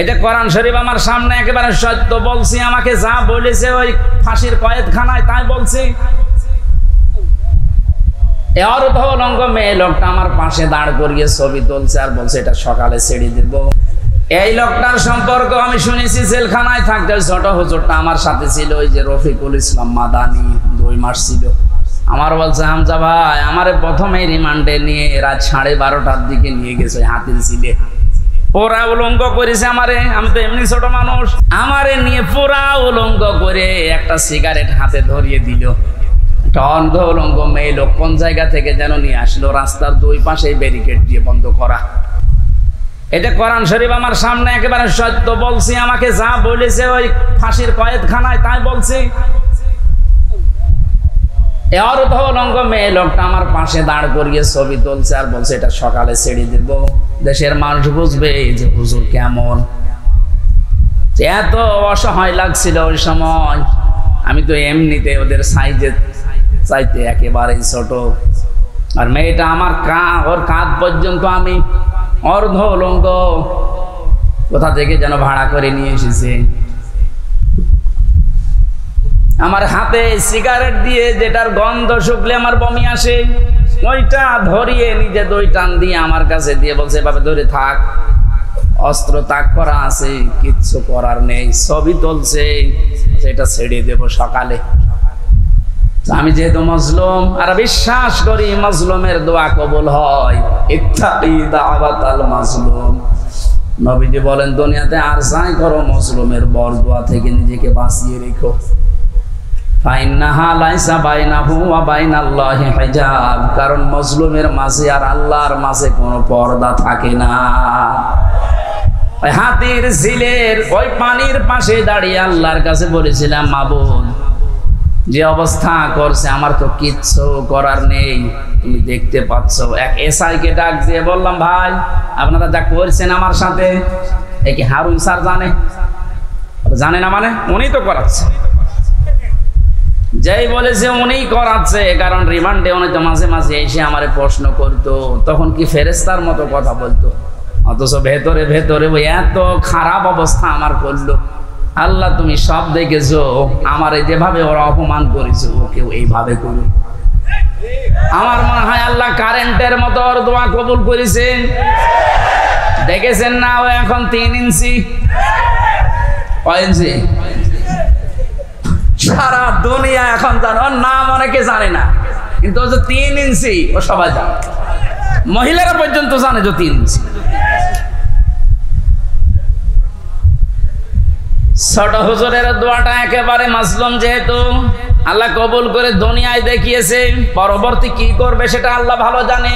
এটা কোরআন শরীফ আমার সামনে একেবারে সত্য বলছি, আমাকে যা বলেছে ওই ফাঁসির কয়েদখানায় তাই বলছি। অর্ধ উলঙ্গ মেয়ে লোকটা আমার পাশে দাঁড় করিয়ে ছবি তুলছে আর বলছে এটা সকালে ছেড়ে দেব। এই লোকটার সম্পর্ক আমি শুনেছি জেলখানায় থাকতে ছোট হুজুরটা আমার সাথে ছিল, ওই যে রফিকুল ইসলাম মাদানি, 2 মাস ছিল। আমার বলছে হামজা ভাই আমারে প্রথমে রিমান্ডে নিয়ে রাত 12:30টার দিকে নিয়ে গেছে হাতির ছিলে, পুরা উলঙ্গ করেছে আমারে, আমি তো এমনি ছোট মানুষ, আমারে নিয়ে পুরা উলঙ্গ করে একটা সিগারেট হাতে ধরিয়ে দিল। একটা অন্ধ উলঙ্গ মেয়ে লোক কোন জায়গা থেকে যেন নিয়ে আসলো, রাস্তার 2 পাশে ব্যারিকেড দিয়ে বন্ধ করা। এটা কোরআন শরীফ আমার সামনে একেবারে সত্য বলছি, আমাকে যা বলেছে ওই ফাঁসির কয়েদখানায় তাই বলছি। অর্ধ উলঙ্গ মেয়ে লোকটা আমার পাশে দাঁড় করিয়ে ছবি তুলছে আর বলছে এটা সকালে ছেড়ে দেব, দেশের মানুষ বুঝবে যে হুজুর কেমন। এত অসহায় লাগছিল ওই সময়, আমি তো এমনিতে ওদের সাইজে চাইতে একেবারেই ছোট, আর মেয়েটা আমার ওর কাঁধ পর্যন্ত আমি অর্ধ উলঙ্গ, কোথা থেকে যেন ভাড়া করে নিয়ে এসেছে। আমার হাতে সিগারেট দিয়ে যেটার গন্ধ শুকলে আমার বমি আসে, ওইটা ধরিয়ে নিজে 2 টান দিয়ে আমার কাছে দিয়ে বলছে এভাবে ধরে থাক, অস্ত্র তাক করা আছে, কিচ্ছু করার নেই। ছবি তুলছে, এটা ছেড়ে দেব সকালে। আমি যেহেতু মজলুম আর বিশ্বাস করি মজলুমের দোয়া কবুল হয়, ইত্তাকি দাওয়াতাল মাজলুম। নবীজি বলেন দুনিয়াতে আর যাই করো মজলুমের বরদোয়া থেকে নিজেকে বাঁচিয়ে রেখো। ফাইন্নাহা লাইসা বাইনাহু ওয়া বাইনাল্লাহি হিজাব, কারণ মজলুমের মাঝে আর আল্লাহর মাঝে কোনো পর্দা থাকে না। ওই হাতির ঝিলের ওই পানির পাশে দাঁড়িয়ে আল্লাহর কাছে বলেছিলাম মাবুদ যে অবস্থা করছে আমার তো কিচ্ছু করার নেই, তুমি দেখতে পাচ্ছ। এক এসআইকে ডাক দিয়ে বললাম ভাই আপনারা যা করছেন আমার সাথে, এ কি হারুন স্যার জানে না? মানে উনি তো করাচ্ছে, যেই বলেছে উনি করাচ্ছে, কারণ রিমান্ডে উনি তো মাঝে মাঝে এসে আমারে প্রশ্ন করতো, তখন কি ফেরেশতার মতো কথা বলতো, অথচ ভেতরে ভেতরে ওই এত খারাপ অবস্থা আমার করলো। আল্লাহ তুমি সব দেখেছো, আমারে যেভাবে ওরা অপমান করেছে ওকেও এইভাবে করো। আমার মনে হয় আল্লাহ কারেন্টের মতো ওর দোয়া কবুল করেছে। দেখেছেন না ও এখন 3 ইঞ্চি, কয় ইঞ্চি? সারা দুনিয়া এখন জানো, ওর নাম অনেকে জানে না, কিন্তু ও যে 3 ইঞ্চি ও সবাই জানে, মহিলারা পর্যন্ত জানে যে 3 ইঞ্চি। ছোট হুজুরের দোয়াটা একেবারে মাজলুম যেহেতু আল্লাহ কবুল করে দুনিয়ায় দেখিয়েছে, পরবর্তী কি করবে সেটা আল্লাহ ভালো জানে।